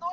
2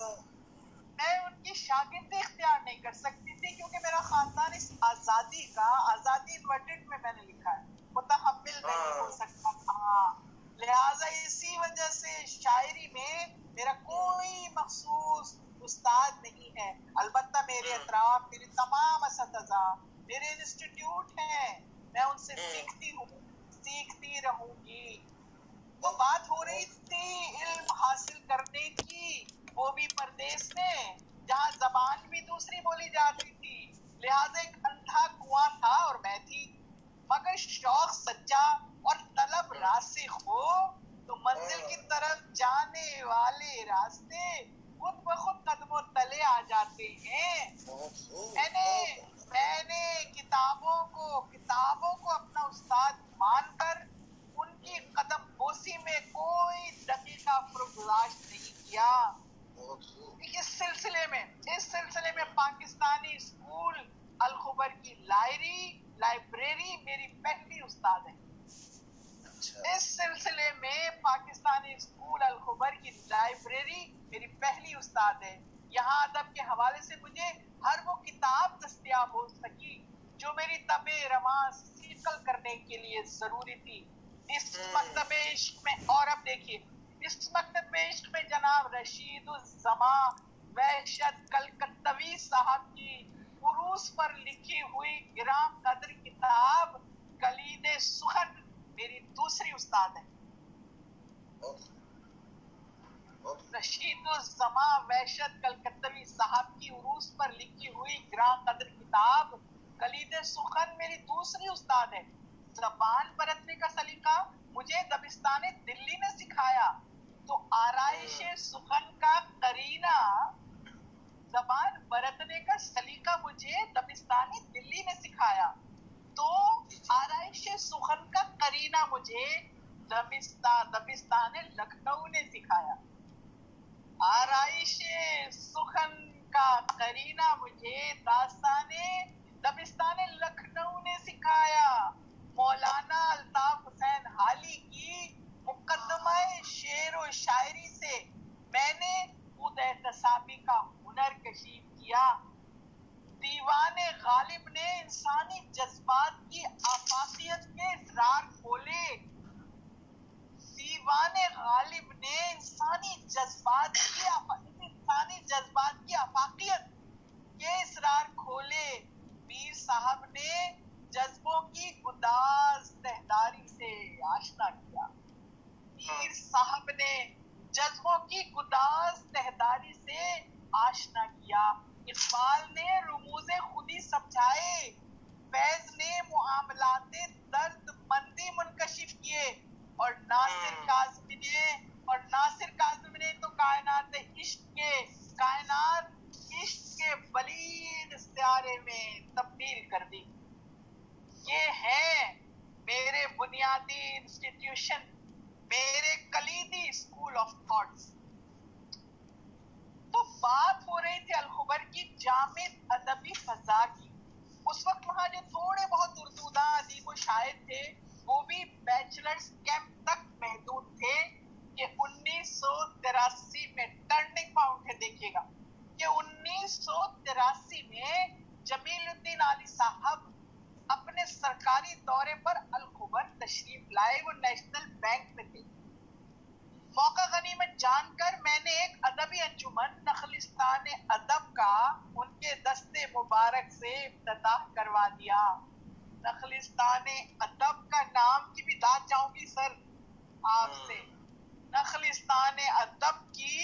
میں ان کی شاگردی اختیار نہیں کر سکتی تھی کیونکہ میرا خاندان اس آزادی انورٹڈ میں نے لکھا ہے متحمل نہیں ہو سکتا تھا. لہٰذا اسی وجہ سے شاعری میں میرا کوئی مخصوص استاد نہیں ہے. البتہ میرے اطراف میرے تمام اساتذہ میرے انسٹیٹیوٹ ہیں, میں ان سے سیکھتی ہوں, سیکھتی رہوں گی. وہ بات ہو رہی تھی علم حاصل کرنے کی, وہ بھی پردیس میں جہاں زبان بھی دوسری بولی جاتی تھی. لہٰذا ایک اندھا کنواں تھا اور میں تھی. مگر شوق سچا اور طلب راسخ ہو تو منزل کی طرف جانے والے راستے خود بخود قدموں تلے آ جاتے ہیں. میں نے کتابوں کو اپنا استاد مان کر ان کی قدم بوسی میں کوئی دقیقہ فرگزاش نہیں کیا. اس سلسلے میں پاکستانی اسکول الخبر کی لائبریری میری پہلی استاد ہے. اس سلسلے میں پاکستانی اسکول الخبر کی لائبریری میری پہلی استاد ہے. یہاں ادب کے حوالے سے مجھے ہر وہ کتاب دستیاب ہو سکی جو میری طبع رواں سیکل کرنے کے لیے ضروری تھی. اس مکتب عشق میں, اور اب دیکھیے, اس مکتب عشق میں جناب رشید الزماں وحشت کلکتوی صاحب کی عروس پر لکھی ہوئی گرام قدر کتاب کلید سخن میری دوسری استاد ہے. رشید الزماں وحشت کلکتوی صاحب کی عروس پر لکھی ہوئی گرام قدر کتاب کلید سخن میری دوسری استاد ہے. زبان برتنے کا سلیقہ مجھے دبستان دلی نے سکھایا تو آرائش سخن کا قرینہ, زبان برتنے کا سلیقہ مجھے دبستان دلی نے سکھایا تو آرائش سخن کا قرینہ مجھے دبستان لکھنؤ نے سکھایا. آرائش سخن کا قرینہ مجھے دبستان لکھنؤ نے سکھایا. مولانا الطاف حسین حالی کی مقدمہ شعر و شاعری سے میں نے خود احتسابی کا ہنر کشف کیا. دیوان غالب نے انسانی جذبات کی آفاقیت کے اسرار کھولے. دیوان غالب نے انسانی جذبات کی آفاقیت کے اسرار کھولے. میر صاحب نے جذبوں کی گداز تہداری سے آشنا کیا. میر صاحب نے جذبوں کی گداز تہداری سے آشنا کیا. اقبال نے رموز خودی سمجھائے. فیض نے معاملات درد مندی منکشف کیے. اور ناصر کاظم نے تو کائنات عشق کے بلیغ استعارے میں تبدیل کر دی. یہ ہے میرے بنیادی انسٹیٹیوشن, میرے کلیدی اسکول آف تھاٹس. تو بات ہو رہی تھی الخبر کی جامد ادبی فضا کی. اس وقت وہاں جو تھوڑے بہت اردوداں ادیب و شاعر تھے وہ بھی بیچلرز کیمپ تک محدود تھے کہ 1983 میں ٹرننگ پوائنٹ ہے. دیکھیے گا کہ 1983 میں جمیل الدین علی صاحب اپنے سرکاری دورے پر الخبر تشریف لائے. وہ نیشنل بینک میں تھے. موقع غنیمت جان کر میں نے ایک ادبی انجمن نخلستان ادب کا ان کے دستے مبارک سے افتتاح کروا دیا. نخلستان ادب کا نام کی بھی داد جاؤں گی سر آپ سے. نخلستان ادب کی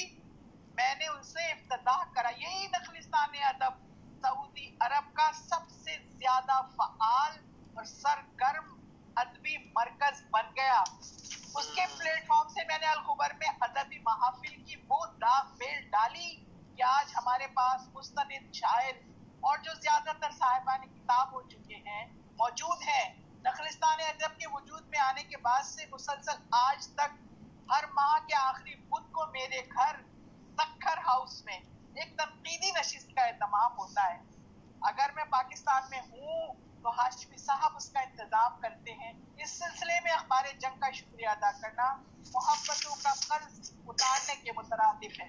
میں نے ان سے افتتاح کرا. یہی نخلستان ادب سعودی عرب کا سب سے زیادہ فعال اور سرگرم ادبی مرکز بن گیا. اس کے پلیٹ فارم سے میں نے الخبر میں ادبی محافل کی وہ داغ بیل ڈالی کہ آج ہمارے پاس مستند شاعر اور جو زیادہ تر صاحبان کتاب ہو چکے ہیں موجود ہیں. نخلستان ادب کے وجود میں آنے کے بعد سے مسلسل آج تک ہر ماہ کے آخری بدھ کو میرے گھر سکھر ہاؤس میں ایک تنقیدی نشست کا اہتمام ہوتا ہے. اگر میں پاکستان میں ہوں تو ہاشمی صاحب اس کا انتظام کرتے ہیں. اس سلسلے میں اخبار جنگ کا شکریہ ادا کرنا محبتوں کا قرض اتارنے کے مترادف ہے.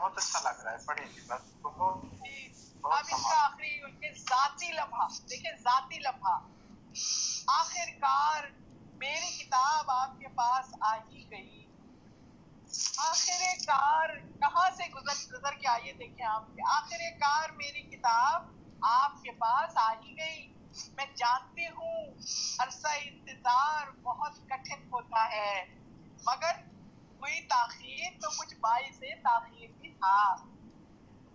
بہت اچھا لگ رہا ہے, پڑھیں گے بس بہت. اب اس کا آخری یہ ذاتی لمحہ دیکھیں, ذاتی لمحہ, آخر کار میری کتاب آپ کے پاس آ ہی گئی. آخر کار کہاں سے گزر کے آئیے دیکھیں آپ کے, آخر کار میری کتاب آپ کے پاس آ ہی گئی. میں جانتی ہوں عرصہ انتظار بہت کٹھن ہوتا ہے, مگر ہوئی تاخیر تو کچھ باعث تاخیر بھی تھا.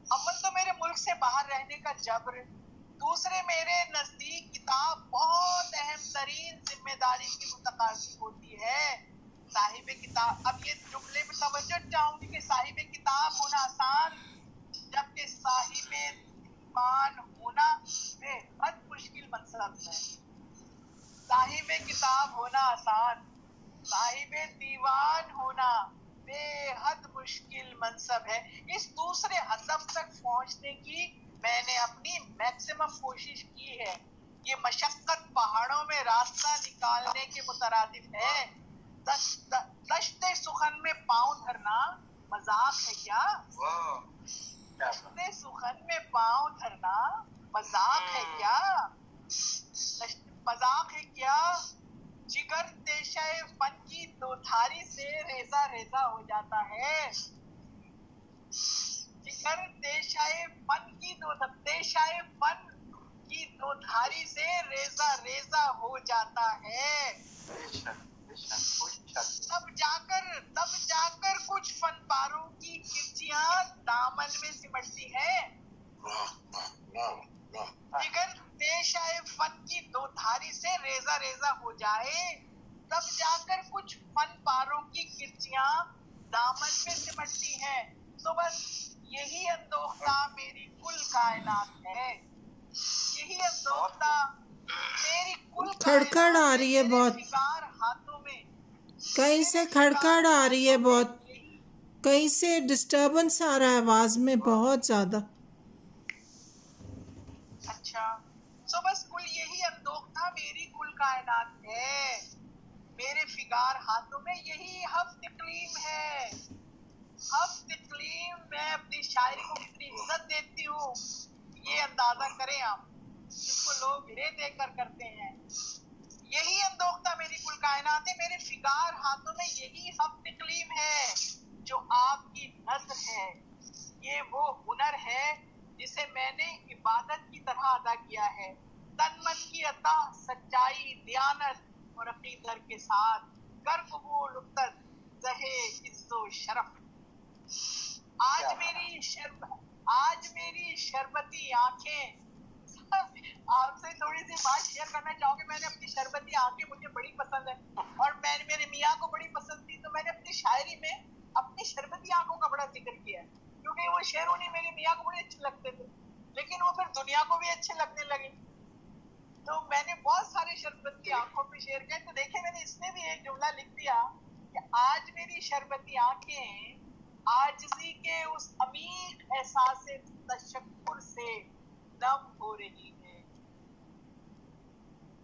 اول تو میرے ملک سے باہر رہنے کا جبر, دوسرے میرے نزدیک کتاب بہت اہم ترین ذمہ داری کی متقاضی ہوتی ہے. صاحب کتاب, اب یہ جملے میں توجہ چاہوں گی کہ صاحب کتاب ہونا آسان جبکہ صاحب دیوان ہونا بے حد مشکل منصب ہے. صاحب کتاب ہونا آسان, صاحب دیوان ہونا بے حد مشکل منصب ہے. اس دوسرے ہدف تک پہنچنے کی میں نے اپنی میکسیمم کوشش کی ہے. یہ مشقت پہاڑوں میں راستہ نکالنے کے مترادف ہے. دشت سخن میں پاؤں دھرنا مذاق ہے کیا؟ دشت سخن میں پاؤں دھرنا مذاق ہے کیا؟ مذاق ہے کیا؟ جگر تیشہ فن کی دوتھاری سے ریزہ ریزہ ہو جاتا ہے. جگر تیشہ فن کی دوتھاری سے ریزہ ریزہ ہو جاتا ہے. تب جا کر کچھ فن پاروں کی کرچیاں دامن میں سمٹتی ہیں. جگر تیشہ فن کی دوتھاری سے ریزہ ریزہ ہو جائے, تب جا کر کچھ فن پاروں کی کرچیاں دامن میں سمٹتی ہیں. تو بس یہی اندوختہ میری کل کائنات ہے. یہی اندوختہ میری کل کھڑکھڑ آ رہی ہے بہت, ہاتھوں میں کہیں سے کھڑکھڑ آ رہی ہے بہت, کہیں سے ڈسٹربنس آ رہا ہے آواز میں بہت زیادہ. اچھا, سو بس کل یہی اندوختہ میری کل کائنات ہے. میرے فگار ہاتھوں میں یہی ہفت اقلیم ہے. ہفت اقلیم, میں اپنی شاعری کو کتنی عزت دیتی ہوں یہ اندازہ کریں آپ, جس کو لوگ رے دے کر کرتے ہیں. یہی اندوختہ میری کل کائنات ہے. میرے فگار ہاتھوں میں یہی ہفت اقلیم ہے جو آپ کی نظر ہے. یہ وہ ہنر ہے جسے میں نے عبادت کی طرح ادا کیا ہے, تن من کی عطا, سچائی, دیانت اور عقیدت کے ساتھ. کر قبول افتد زہے عز و شرف. آج میری شربتی آنکھیں, آپ سے تھوڑی سی بات شیئر کرنا چاہوں گی. میں نے اپنی شربتی آنکھیں مجھے بڑی پسند ہے, اور میں میرے میاں کو بڑی پسند تھی, تو میں نے اپنی شاعری میں اپنی شربتی آنکھوں کا بڑا ذکر کیا ہے, کیونکہ وہ شعرونی میرے میاں کو بڑے اچھے لگتے تھے, لیکن وہ پھر دنیا کو بھی اچھے لگنے لگے. تو میں نے بہت سارے شربتی آنکھوں پہ شیئر کیا. تو دیکھیں میں نے اس میں بھی ایک جملہ لکھ دیا کہ آج میری شربتی آنکھیں عاجزی کے اس عمیق احساس تشکر سے نم ہو رہی ہے.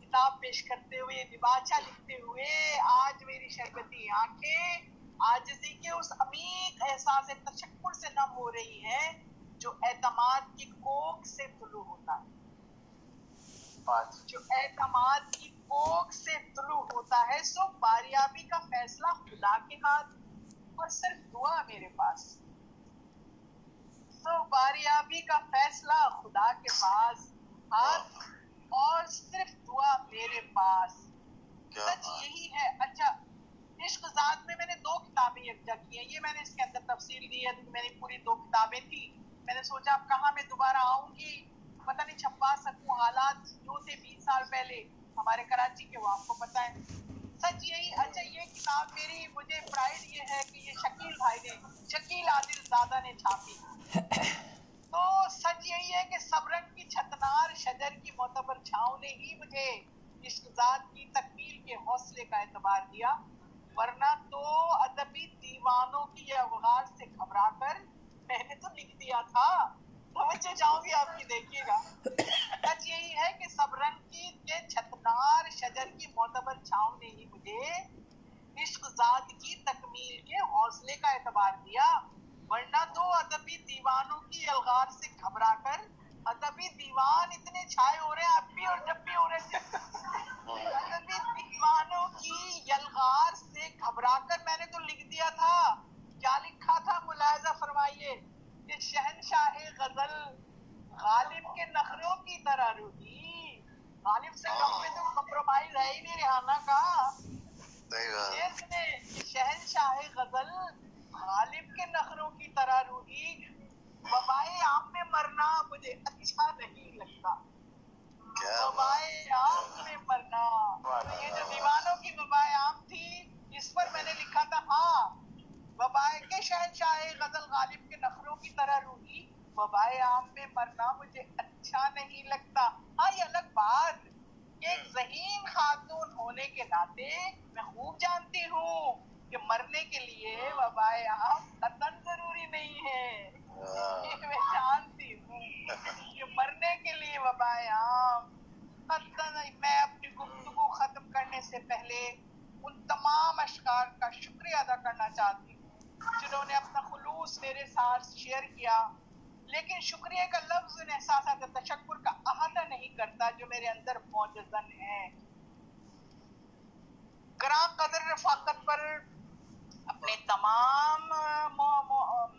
کتاب پیش کرتے ہوئے, نباچہ لکھتے ہوئے, آج میری شربتی آنکھیں عاجزی کے اس عمیق احساس تشکر سے نم ہو رہی ہے جو اعتماد کی کوکھ سے طلوع ہوتا ہے. جو اعتماد کی کوکھ سے طلوع ہوتا ہے. سو باریابی کا فیصلہ خدا کے ہاتھ, اور صرف دعا میرے پاس. تو باریابی کا فیصلہ خدا کے پاس ہاتھ, اور صرف دعا میرے پاس. سچ یہی ہے. اچھا, عشق ذات میں نے 2 کتابیں یکجا کی ہیں. یہ میں نے اس کے اندر تفصیل دی ہے. میری پوری 2 کتابیں تھی. میں نے سوچا اب کہاں میں دوبارہ آؤں گی, پتہ نہیں چھپا سکوں. حالات جو تھے 20 سال پہلے ہمارے کراچی کے, وہ آپ کو پتہ ہے. سچ یہی. اچھا, یہ کتاب میری, مجھے پرائڈ یہ ہے کہ یہ شکیل بھائی نے, شکیل عادل زادہ نے چھاپی. تو سچ یہی ہے کہ صبرن کی چھتنار شجر کی معتبر چھاؤں نے ہی مجھے عشق ذات کی تکمیل کے حوصلے کا اعتبار دیا, ورنہ تو ادبی دیوانوں کی افغار سے گھبرا کر میں نے تو لکھ دیا تھا. توجہ چاہوں گی آپ کی, دیکھیے گا. سچ یہی ہے کہ صبرن کی چھتنار شجر کی معتبر چھاؤں نے ہی مجھے عشق ذات کی تکمیل کے حوصلے کا اعتبار دیا, ورنہ تو ادبی دیوانوں کی الغار سے گھبرا کر ادبی دیوان اتنے چھائے ہو رہے ہیں اب بھی اور جب بھی ہو رہے تھے. ادبی دیوانوں کی یلغار سے گھبرا کر میں نے تو لکھ دیا تھا. کیا لکھا تھا ملاحظہ فرمائیے کہ شہنشاہ غزل غالب کے نخروں کی طرح روحی. غالب سے کم میں تو کمپرومائز ہے ہی نہیں ریحانہ کا. شیخ نے شہنشاہ غزل غالب کے نخروں کی طرح روحی. وبائے عام میں مرنا مجھے اچھا نہیں لگتا. وبائے عام میں مرنا, یہ جو دیوانوں کی وبائے عام تھی اس پر میں نے لکھا تھا. ہاں, وبائے کے شہنشاہ غزل غالب کے نخروں کی طرح روحی. وبائے عام میں مرنا مجھے اچھا نہیں لگتا. ہاں, یہ الگ بات کہ ایک ذہین خاتون ہونے کے ناطے میں خوب جانتی ہوں کہ مرنے کے لیے وبائے عام قطعاً ضروری نہیں ہے. میں جانتی ہوں کہ مرنے کے لیے وبائے عام قطعاً. میں اپنی گفتگو ختم کرنے سے پہلے ان تمام اشخاص کا شکریہ ادا کرنا چاہتی ہوں جنہوں نے اپنا خلوص میرے ساتھ شیئر کیا, لیکن شکریہ کا لفظ ان احساسات تشکر کا احاطہ نہیں کرتا جو میرے اندر موجزن ہے. گراں قدر رفاقت پر اپنے تمام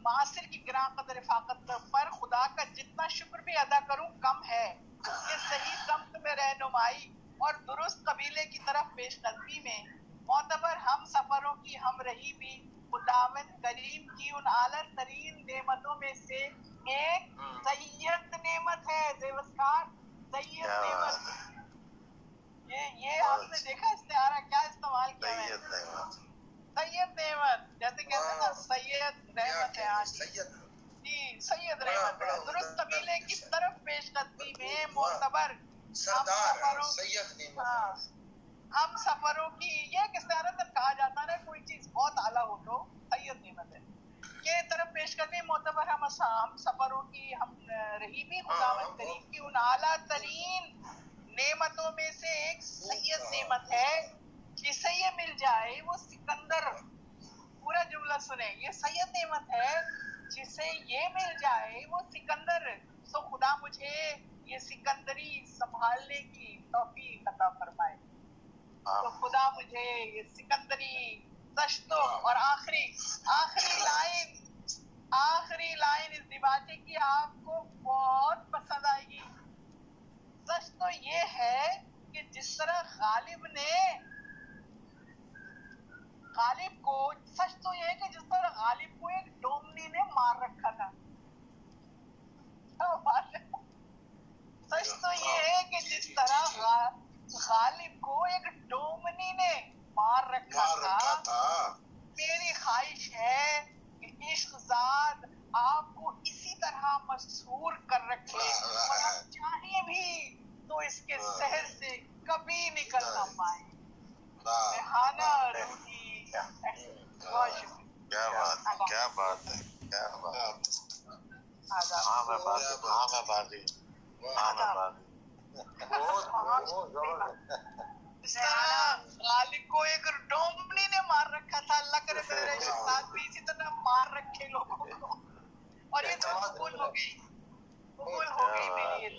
معاصر کی گراں قدر رفاقت پر خدا کا جتنا شکر بھی ادا کروں کم ہے. یہ صحیح سمت میں رہنمائی اور درست قبیلے کی طرف پیش قدمی میں معتبر ہم سفروں کی ہم رہی بھی خداوند کریم کی ان اعلیٰ ترین نعمتوں میں سے ایک سید نعمت ہے. دیوسکار سید نعمت, یہ آپ نے دیکھا استعارہ کیا استعمال کیا ہے, سید نعمت. جیسے کہتے ہیں نا سید رحمت ہے. آج جی سید رحمت ہے. درست قبیلے کی طرف پیش قدمی میں معتبر ہم سفروں کی یہ ایک استعارہ کہا جاتا ہے کوئی چیز بہت اعلیٰ ہو تو سید نعمت ہے. یہ طرف پیش قدمی معتبر ہم سفروں کی ہم رہی بھی خداوند کریم کی ان اعلیٰ ترین نعمتوں میں سے ایک سید نعمت ہے. جسے یہ مل جائے وہ سکندر, پورا جملہ سنیں, یہ سید نعمت ہے جسے یہ مل جائے وہ سکندر. سو خدا مجھے یہ سکندری سنبھالنے کی توفیق عطا فرمائے. تو خدا مجھے یہ سکندری دشتوں اور آخری لائن اس دیباچے کی آپ کو بہت پسند آئے گی. سچ تو یہ ہے کہ جس طرح غالب کو ایک ڈومنی نے مار رکھا تھا. سچ تو یہ ہے کہ جس طرح غالب کو ایک ڈومنی نے مار رکھا تھا, میری خواہش ہے کہ عشق زاد آپ کو اسی طرح مسحور کر رکھے اور آپ چاہیں بھی تو اس کے زہر سے کبھی نکل نہ پائیں. ریحانہ روحی, بہت شکریہ. کیا بات ہے, کیا بات. اس طرح غالب کو ایک ڈومنی نے مار رکھا تھا. اللہ کرے میرے ساتھ بھی اسی طرح مار رکھے لوگوں کو, اور یہ تو قبول ہو گئی میری.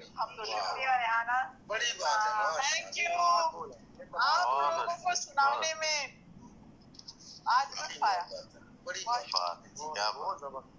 شکریہ ریحانہ, بڑی بات ہے. Thank you. آپ لوگوں کو سنانے میں آج مت پایا. بڑی بات ہے. کیا بات.